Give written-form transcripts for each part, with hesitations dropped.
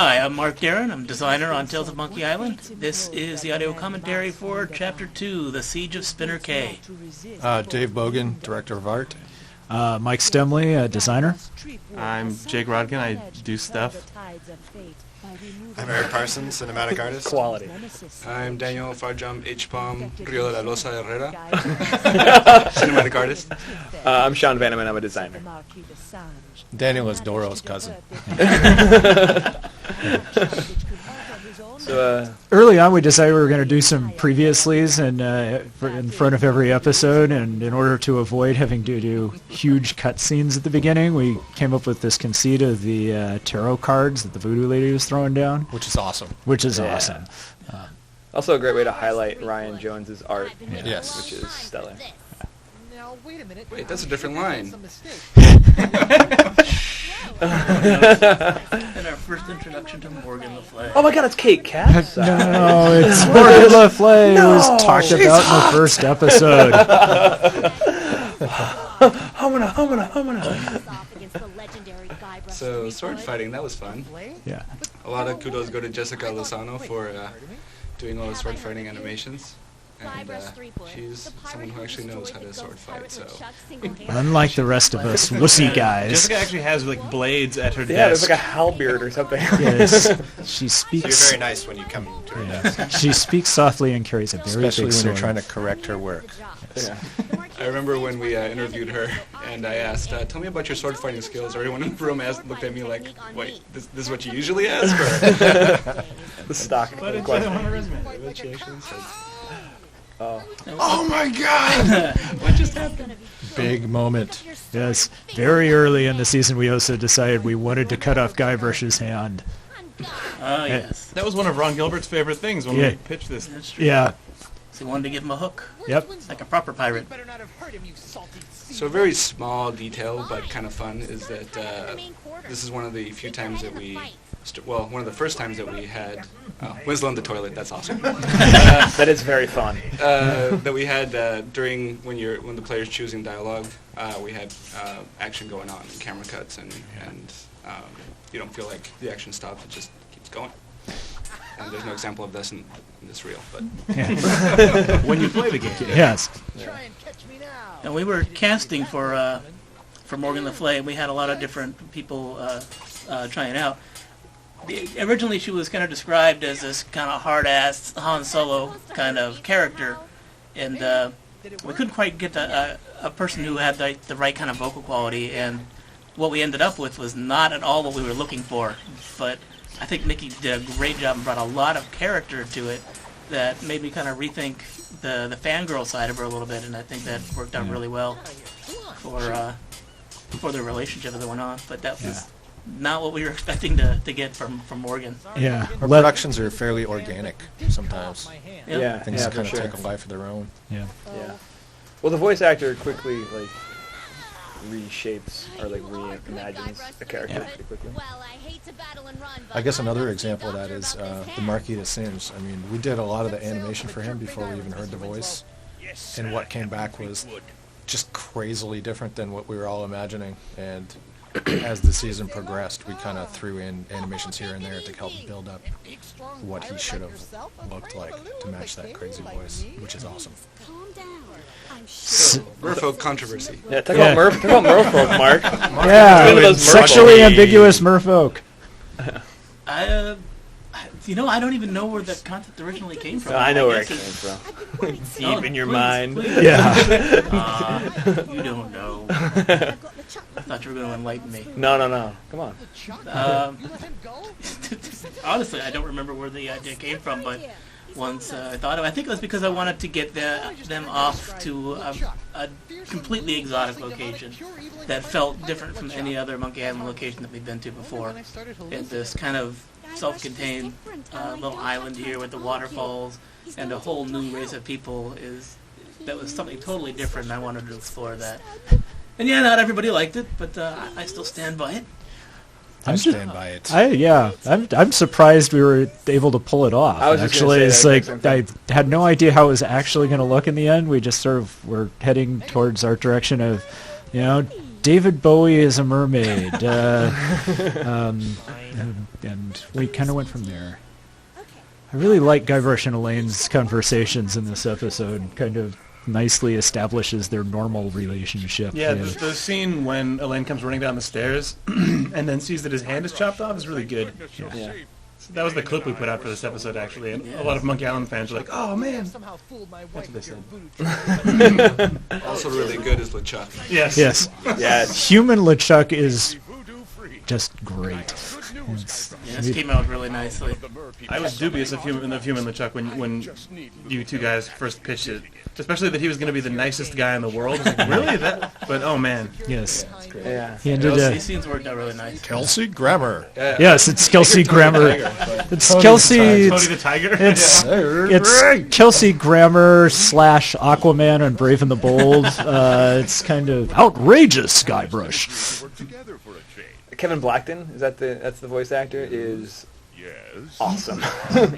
Hi, I'm Mark Darren. I'm designer on Tales of Monkey Island. This is the audio commentary for Chapter 2, The Siege of Spinner Cay. Dave Bogan, director of art. Mike Stemley, designer. I'm Jake Rodkin. I do stuff. I'm Eric Parsons, cinematic artist. Quality. I'm Daniel Farjam H-Palm Rio de la Losa Herrera, cinematic artist. I'm Sean Vanneman. I'm a designer. Daniel is Doro's cousin. So, Early on, we decided we were going to do some previouslys in front of every episode, and in order to avoid having to do huge cutscenes at the beginning, we came up with this conceit of the tarot cards that the voodoo lady was throwing down. Which is awesome. Which is Yeah. awesome. also a great way to highlight Ryan Jones's art, Yes. which is stellar. Now, wait a minute. Wait, that's a different line. And our first introduction to Morgan Le Fay. Oh my God, it's Kate Cass. No, it's Morgan Le Fay. It was talked about in the first episode. So, sword fighting, that was fun. Yeah. A lot of kudos go to Jessica Lozano for doing all the sword fighting animations. And she's someone who actually knows how to sword fight, so... Unlike the rest of us wussy guys. Jessica actually has like blades at her Yeah, there's desk. like a halberd or something. Yes, she You're speaks. very nice when you come to her desk. She speaks softly and carries a very Especially big when you're sword. trying to correct her work. Yeah. I remember when we interviewed her, and I asked, tell me about your sword fighting skills. Everyone in the room looked at me like, wait, this is what you usually ask? Or? The stock But it's question. on her resume. But she actually said, Oh my god! what just happened? Big moment. Yes, very early in the season, we also decided we wanted to cut off Guybrush's hand. Oh, yes. That was one of Ron Gilbert's favorite things when Yeah. we pitched this. That's true. Yeah. So he wanted to give him a hook, Yep. like a proper pirate. Better not have hurt him, you salty sea. So a very small detail, but kind of fun, is that this is one of the few times that we... one of the first times that we had... Winslow in the toilet, that's awesome. That is very fun. That we had during when the player's choosing dialogue, we had action going on and camera cuts, and you don't feel like the action stops; it just keeps going. And there's no example of this in this reel, but When you play the game. Yes. Try and catch me now. And we were casting for Morgan Le Fay. We had a lot of different people trying out. Originally, she was kind of described as this kind of hard-ass Han Solo kind of character, and we couldn't quite get a person who had the right kind of vocal quality, and what we ended up with was not at all what we were looking for. But I think Nikki did a great job and brought a lot of character to it that made me kind of rethink the fangirl side of her a little bit, and I think that worked out really well for the relationship that went on. But that was not what we were expecting to get from Morgan. Yeah. Our productions are fairly organic sometimes. Yep. Yeah, Things yeah, kind for of sure. take a life of their own. Yeah. Yeah. Well, the voice actor quickly reshapes or reimagines the character pretty quickly. I guess another example of that is the Marquis de Sims. I mean, we did a lot of the animation for him before we even heard the voice, and what came back was just crazily different than what we were all imagining. And as the season progressed, we kind of threw in animations here and there to help build up what he should have looked like to match that crazy voice, which is awesome. Merfolk controversy. Yeah, talk about merfolk, Mark. Yeah. One of those Sexually merfolk. ambiguous merfolk. I don't even know where the concept originally came from. I know where it guess came from. It's Oh, deep in your please, mind. please. Yeah. You don't know. I thought you were going to enlighten me. No. Come on. Honestly, I don't remember where the idea came from, but once I thought of it, I think it was because I wanted to get them off to a completely exotic location that felt different from any other Monkey Island location that we've been to before. It's this kind of self-contained little island here with the waterfalls and a whole new race of people that was something totally different, and I wanted to explore that. And yeah, not everybody liked it, but I still stand by it. I stand by it. I'm surprised we were able to pull it off. I was just Actually, gonna it's say like that exact I had no idea how it was actually going to look in the end. We just sort of were heading towards our direction of, David Bowie is a mermaid. and we kind of went from there. I really like Guybrush and Elaine's conversations in this episode. Kind of nicely establishes their normal relationship. Yeah, the scene when Elaine comes running down the stairs and then sees that his hand is chopped off is really good. Yeah. That was the clip we put out for this episode, actually, and a lot of Monkey Island fans are like, "Oh man!" Somehow fooled my That's what they said. Also really good is LeChuck. Yes. Yes. Yes. Human LeChuck is just great. It's- Yeah, this came out really nicely. I was dubious of Human LeChuck when you two guys first pitched it, especially that he was going to be the nicest guy in the world. I was like, really? But oh man. yes. Yeah. He ended These scenes worked out really nice. Kelsey Grammer. Yes, it's Kelsey Grammer. It's Kelsey. Tony the Tiger. It's Kelsey Grammer / Aquaman and Brave and the Bold. It's kind of outrageous, Guybrush. Kevin Blackton, that's the voice actor, is awesome.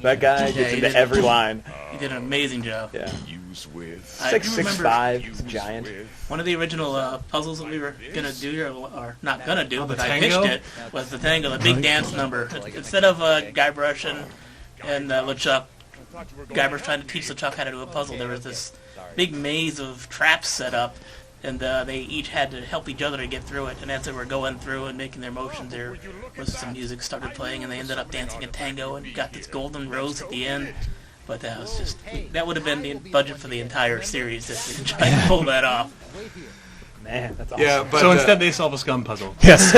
That guy gets he into did. every line. He did an amazing job. Yeah. I do 6'5", he's a giant. One of the original puzzles that we were gonna do, or not gonna do, but the I tango? pitched it, was the tango, the big dance number. Instead of Guybrush and LeChuck, Guybrush trying to teach LeChuck how to do a puzzle, there was this big maze of traps set up, and they each had to help each other to get through it. And as they were going through and making their motions, there was some music started playing, and they ended up dancing a tango and got this golden rose at the end. But that was that would have been the budget for the entire series if they tried to pull that off. Man, that's awesome. Yeah, but So instead they solve a scum puzzle. Yes.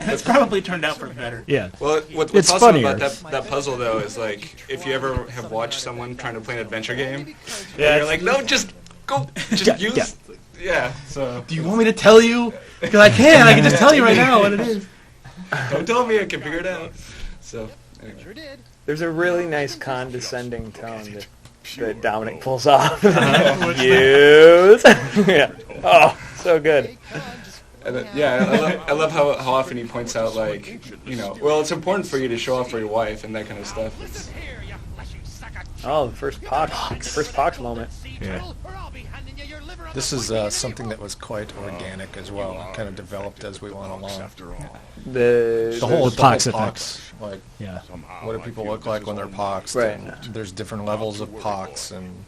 It's probably turned out for the better. Yeah. well, what's It's awesome funnier. about that puzzle though is like if you ever have watched someone trying to play an adventure game, Yeah, and you're like, no, just go, just use. yeah. Yeah. So do you want me to tell you? Because I can just tell you right now what it is. don't tell me, I can figure it out. So anyway. Sure did. There's a really nice condescending tone that Dominic pulls off. Use. Yeah. Oh, so good. And I love how often he points out like, well, it's important for you to show off for your wife and that kind of stuff. Oh, the first Pox moment. Yeah. This is something that was quite organic as well. Kind of developed as we went along. The The Pox whole effect. Like, Yeah. what do people look like when they're poxed? Right. And there's different levels of pox and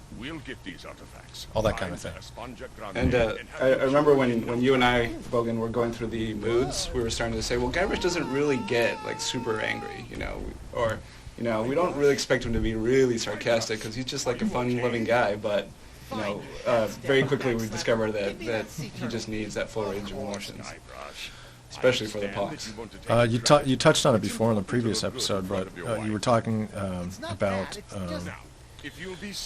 all that kind of thing. And I remember when you and I, Bogan, were going through the moods, we were starting to say, well, Guybrush doesn't really get like super angry, or we don't really expect him to be really sarcastic because he's just like a fun-loving guy. But very quickly we discovered that he just needs that full range of emotions, especially for the pox. You touched on it before in the previous episode, but you were talking about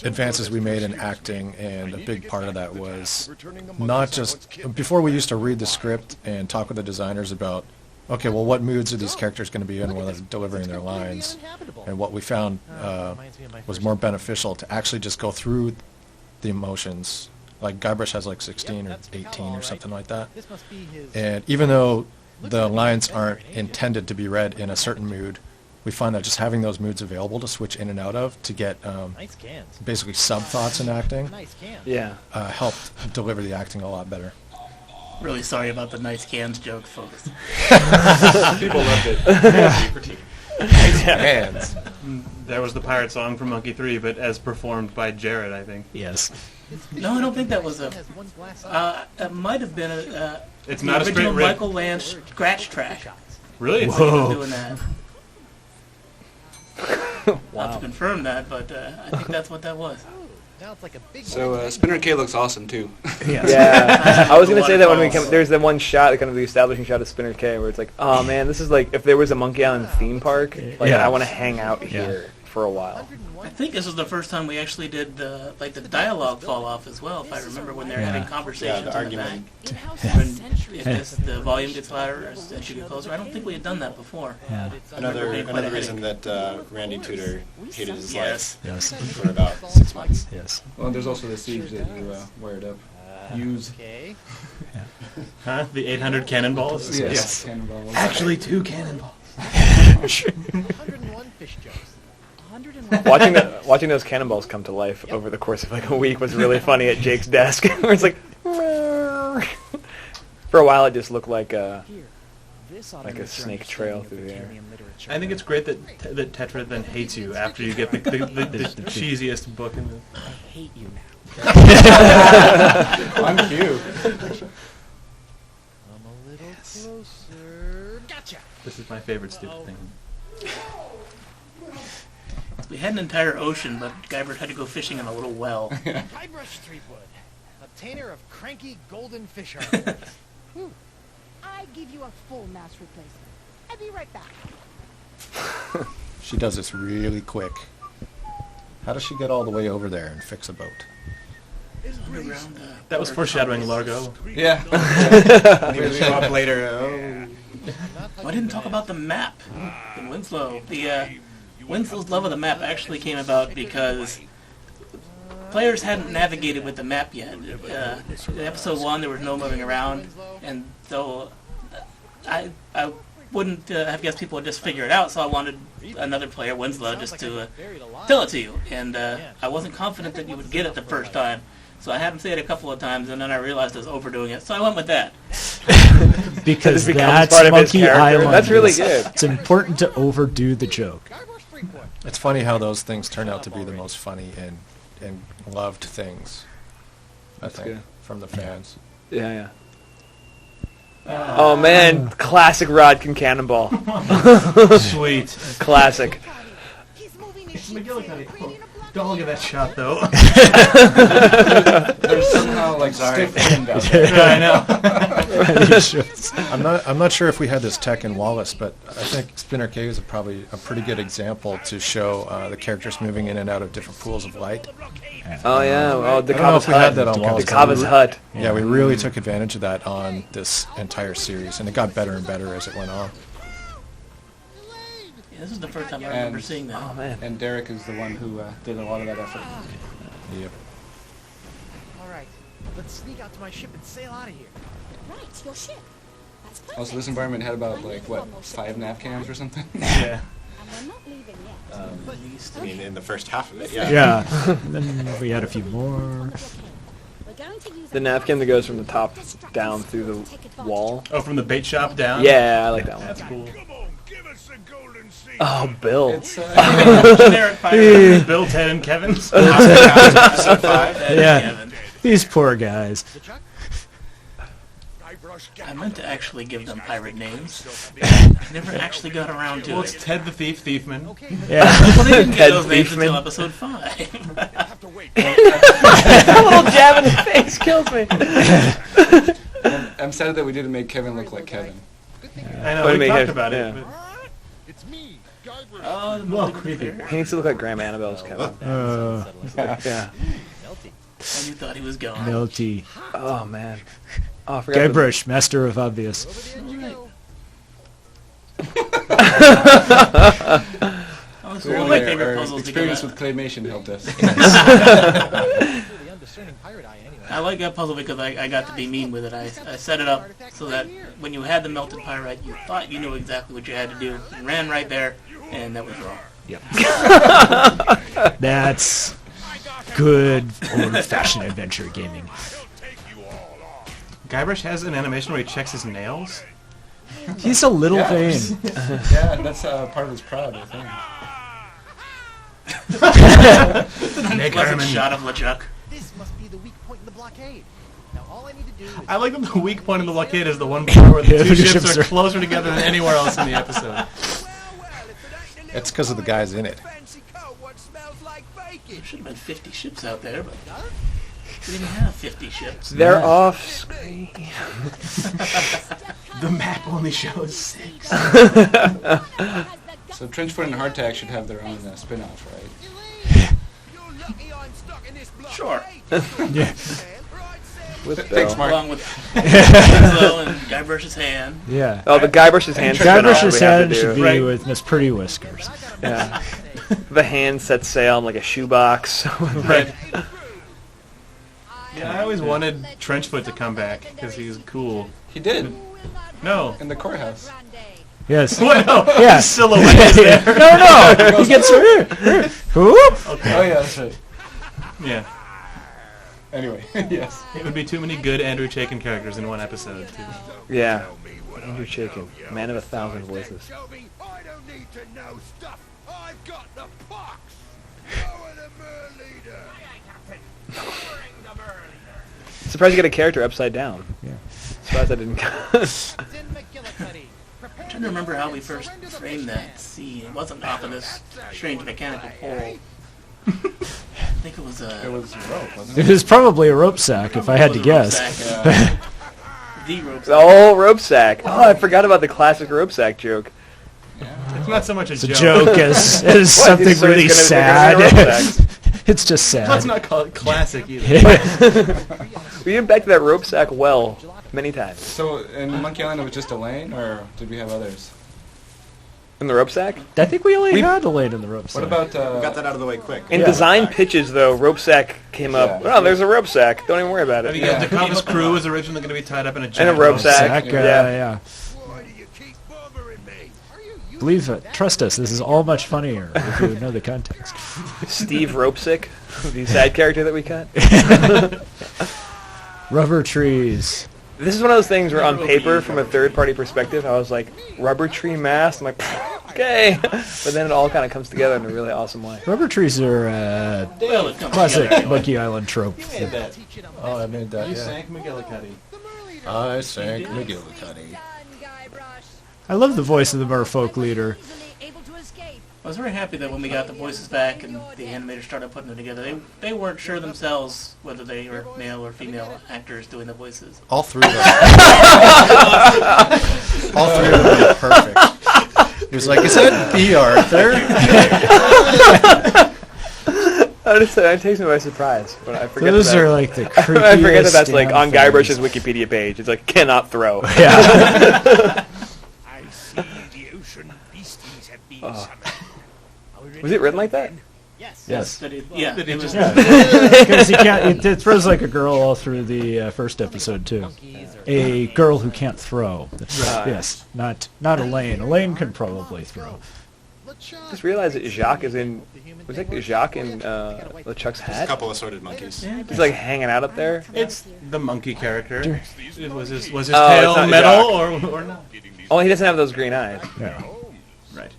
advances we made in acting, and a big part of that was not just before we used to read the script and talk with the designers about, okay, well, what moods are these characters going to be in when they're delivering their lines, and what we found was more beneficial to actually just go through the emotions. Like Guybrush has like 16 or 18 or something like that, This must be his. and even though the lines aren't intended to be read in a certain mood, we find that just having those moods available to switch in and out of to get Nice cans. basically sub-thoughts in acting Nice cans. Yeah. helped deliver the acting a lot better. Really sorry about the nice cans joke, folks. People loved it. Hands. There was the pirate song from Monkey 3, but as performed by Jared, I think. Yes. No, I don't think that was a. Has one glass It might have been It's the not a straight original rip. Michael Land scratch track. Really? It's Whoa. Doing that. I'll have to confirm that, but I think that's what that was. Now it's like a big. So Spinner K looks awesome too. Yes. Yeah, I was gonna say that when we Waterfalls. come. There's the one shot, kind of the establishing shot of Spinner K, where it's like, oh man, this is like if there was a Monkey Island theme park. Like Yeah. I want to hang out here for a while. I think this was the first time we actually did the dialogue fall off as well. If I remember when they're having conversations Yeah, the in the back. argument. When if the volume gets louder as you get closer, I don't think we had done that before. Yeah. Remember being quite a Another reason headache. that Randy Tudor hated his Yes. Yes. life for about 6 months. Yes. Well, there's also the siege that you wired up. Use. Okay. Huh? The 800 cannonballs? Yes. Cannonballs. Actually, 2 cannonballs. 101 fish jokes. 101. Watching those cannonballs come to life over the course of like a week was really funny at Jake's desk, where it's like, for a while it just looked like This Like a automated snake journey trail study through of the air. Victorian literature. I think it's great that Tetra then hates you after you get the cheesiest book in the. I hate you now. On cue. I'm a little closer. Gotcha. This is my favorite stupid thing. We had an entire ocean, but Guybrush had to go fishing in a little well. Guybrush Threepwood, obtainer of cranky golden fish armor. I give you a full mass replacement. I'll be right back. She does this really quick. How does she get all the way over there and fix a boat? Underground, That was foreshadowing Largo. Yeah. Maybe show up later. Oh. I didn't talk about the map in Winslow. Winslow's love of the map actually came about because players hadn't navigated with the map yet. In episode 1, there was no moving around, and so I wouldn't have guessed people would just figure it out, so I wanted another player, Winslow, just to tell it to you. And I wasn't confident that you would get it the first time, so I had him say it a couple of times, and then I realized I was overdoing it, so I went with that. Because It becomes that's part of his Monkey character. Island. That's really good. It's important to overdo the joke. Guybrush Threepwood. It's funny how those things turn out to be the most funny and loved things, I think, good. from the fans. Yeah. Oh man, classic Rodkin Cannonball. Sweet. Classic. He's moving his McGillicuddy. Don't look at that shot, though. There's somehow like stiff wind out there. Yeah, I know. I'm not sure if we had this tech in Wallace, but I think Spinner Cave is probably a pretty good example to show the characters moving in and out of different pools of light. Oh yeah. Oh, the I don't know Kava's if we had hut. that on The Wallace. Kava's hut. Yeah, we really took advantage of that on this entire series, and it got better and better as it went on. Yeah, this is the first time I remember And- seeing that. Oh man. And Derek is the one who did a lot of that effort. Yep. All right, let's sneak out to my ship and sail out of here. Right, your ship. That's perfect. Also, this environment had about like what 5 nav cams or something. Yeah. And we're not leaving yet. I mean, in the first half of it, yeah. Yeah. Then we had a few more. We're going to use The napkin that goes from the top down through the wall. Oh, from the bait shop down? Yeah, I like that one. That's cool. Oh, Bill. It's Generic pirate. Bill, Ted, and Kevin. episode 5. Yeah. Kevin. These poor guys. I meant to actually give them pirate names. I never actually got around to Well, it. it's Ted the Thief, Thiefman. Yeah. Well, they didn't Ted get those names Thiefman. until episode 5. That little jab in the face kills me. I'm sad that we didn't make Kevin look like Kevin. I know, What do you we mean, talked Kevin? about it. Yeah. but- It's me, Guybrush. Oh, the Well, Mulligan creepy. Bear. He needs to look like Graham Annabelle's Kevin. Yeah. And you thought he was gone. Melty. Oh man. Oh, I forgot. the- Guybrush, master of obvious. That was one of my favorite Our puzzles to experience get with claymation helped us. The undiscerning pirate eye, anyway. I like that puzzle because I got to be mean with it. I set it up so that when you had the melted pyrite, you thought you knew exactly what you had to do. You ran right there, and that was wrong. That's good old-fashioned adventure gaming. Guybrush has an animation where he checks his nails. He's a little Yeah. vain. Yeah, that's part of his pride, I think. Nick Classic Herman. shot of LeChuck. This must be the weak point in the blockade. Now all I need to do is... I like that the weak point in the blockade is the one part where the Yeah, two the ships ships are are- closer together than anywhere else in the episode. It's because of the guys in it. There should have been 50 ships out there, but we didn't have 50 ships. They're Yeah. off screen. The map only shows 6. So Trenchfoot and Hardtack should have their own spin-off, right? Sure. Yeah. With Thanks, Bill. Mark. Along with Winslow and Guybrush's hand. Yeah. Oh, the Guybrush's hand spin-off Guybrush's we have hand to should do. be Right. with Miss Pretty Whiskers. Yeah. The hand sets sail in like a shoebox. Right. Yeah, I always wanted Trenchfoot to come back because he's cool. He did, No. in the courthouse. Yes. What? No. Yeah. His silhouette is there. No. He gets her. Who? Oh yeah, that's right. Yeah. Anyway, yes. It would be too many good Andrew Chaikin characters in one episode. Too. Yeah. Andrew Chaikin, man of 1,000 voices. I don't need to know stuff. I've got the pox. Lower the Mer leader. Surprised you got a character upside down. Yeah. Surprised I didn't. I'm trying to remember how we first framed that scene. It wasn't off of this strange mechanical pole. I think it was a... It was rope, wasn't It was probably a rope sack, if I had to guess. The rope The whole rope sack. Oh, I forgot about the classic rope sack joke. It's not so much a It's a joke. joke as What? something So really it's gonna be rope sad. sacks. It's just sad. Let's not call it classic either. We impacted that rope sack well many times. So in Monkey Island, it was just Elaine, or did we have others? In the rope sack? I think we only had a lane in the rope sack. What about? We got that out of the way quick. In design pitches, though, rope sack came up. Yeah. Oh, there's a rope sack. Don't even worry about I mean, it. the Compass crew was originally going to be tied up in a And a giant rope sack. Yeah. Yeah. Why do you keep bothering me? Are you Believe it. Trust us. This is all much funnier if you know the context. Steve Ropesick, the side character that we cut. Rubber trees. This is one of those things where on paper, from a third-party perspective, I was like, rubber tree mast? I'm like, okay. But then it all kind of comes together in a really awesome way. Rubber trees are Well, it comes classic together anyway. Monkey Island trope. Oh, I made that. You Yeah. sank McGillicuddy. I sank McGillicuddy. I love the voice of the merfolk leader. I was very happy that when we got the voices back and the animators started putting them together, they weren't sure themselves whether they were male or female actors doing the voices. All three of them. All three of them were perfect. He was like, "Is that B. Arthur?" It takes me by surprise. But I forget Those that. are like the creepiest. I forget that that's like on damn Guybrush's things. Wikipedia page. It's like, cannot throw. Yeah. I see the ocean beasties have been summoned. Was it written like that? Yes. Yes. That it was Because you can't. It throws like a girl all through the first episode too. A girl who can't throw. Yes, not Elaine. Elaine can probably throw. Just realized that Jacques is in. Was it Jacques in LeChuck's A hat? couple assorted monkeys. He's like hanging out up there. It's the monkey character. Was his Oh, it's tail not metal or not? Oh, he doesn't have those green eyes. Yeah. Right.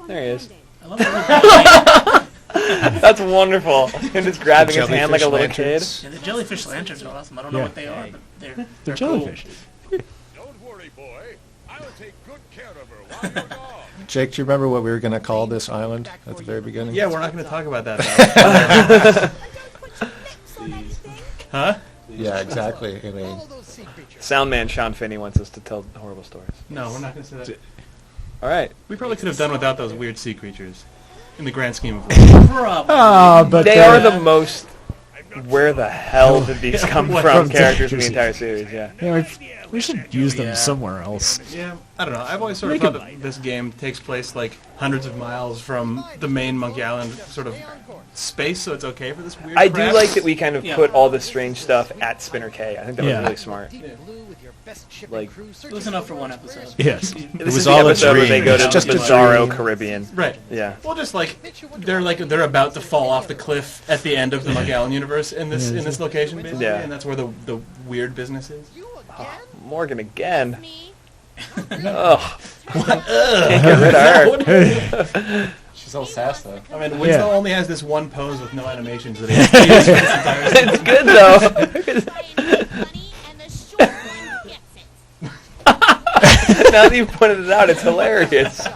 There he is. I love the That's wonderful. Him just grabbing his hand like a little kid. Yeah, the jellyfish lanterns are awesome. I don't know Yeah. what they are, but they're They're cool. jellyfish. Don't worry, boy. I'll take good care of her while you're gone. Jake, do you remember what we were going to call this island at the very beginning? Yeah, we're not going to talk about that now. Huh? Yeah, exactly. I mean, Soundman Sean Finney wants us to tell horrible stories. No, we're not going to say that. All right. We probably could have done without those weird sea creatures. In the grand scheme of things. Probably. But They are the most. Where the hell did these come What from? from Characters in the characters? entire series, yeah. Yeah, we should use them Yeah. somewhere else. Yeah, I don't know. I've always sort of Make thought it- that this game takes place like hundreds of miles from the main Monkey Island sort of space, so it's okay for this weird I do crap. like that we kind of Yeah. put all this strange stuff at Spinner K. I think that Yeah. was really smart. Like, It was enough for one episode. Yes. this was is the all a episode where they dream. go to It's just the a Bizarro dream. Caribbean. Right. Yeah. Well, just like they're about to fall off the cliff at the end of the Monkey Island universe in this location, basically, Yeah. and that's where the weird business is. Morgan again. Ugh. Can't get rid of her. She's all sass though. I mean, Winslow only has this one pose with no animations that he has to use for this entire season. It's good though. Now that you've pointed it out, it's hilarious.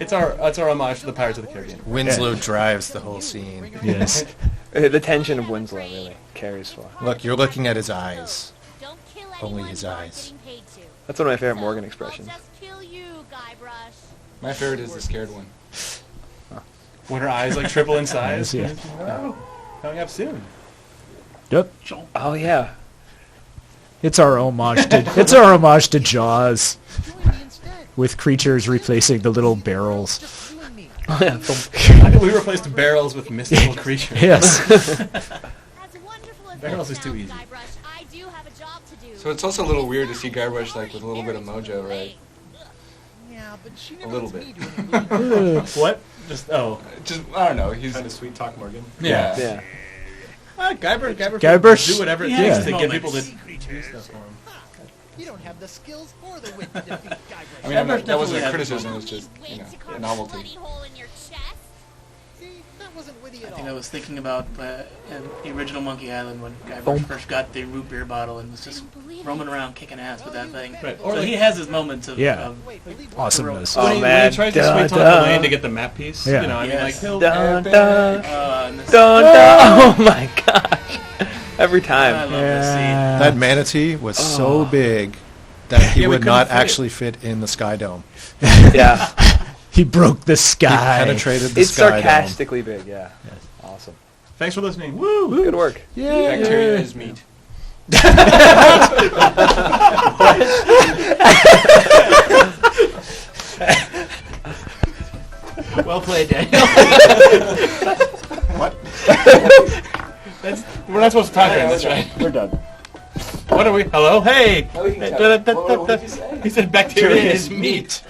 It's our homage to the Pirates of the Caribbean. Winslow drives the whole scene. Yes. The tension of Winslow really carries for. Look, you're looking at his eyes. Only his eyes. That's one of my favorite Morgan expressions. My favorite is the scared one. When her eyes like triple in size. Yeah. Oh, coming up soon. Yep. Oh yeah. It's our homage to Jaws, with creatures replacing the little barrels. We replaced barrels with mystical creatures. Yes. Barrels is too easy. So it's also a little weird to see Guybrush like with a little bit of mojo, right? A little bit. What? Just Just I don't know. He's Kind of sweet talk, Morgan. yeah. Yeah. Guyver Guybrush- do whatever it He takes has to get moments. people to do stuff for him. You don't have the skills or the wit to defeat Guybrush. I mean, Guybrush that wasn't definitely a has criticism. It moments. was just a novelty. See, that wasn't witty I at think I all. was thinking about in the original Monkey Island when Guybrush first got the root beer bottle and was just roaming around kicking ass with that thing. Right. Or So like, he has his moments of, Yeah. of Awesomeness. Oh, when he man. tries to Dun, sweet talk dun. Elaine to get the map piece. Yeah. You know, I mean, Yes. like he'll. Dun, dun, and this- dun, dun. Oh my gosh. Every I time. love this scene. That manatee was so big that he Yeah, we would couldn't not fit it. actually fit in the Sky Dome. Yeah. He broke the He sky. penetrated the It's Sky sarcastically big, yeah. Awesome. Thanks for listening. Woo! Good work. Bacteria is meat. Well played, Daniel. What? We're not supposed to talk during this, right? We're done. What are we? Hello? Hey! Now we can tell. What did you say? He said bacteria is meat.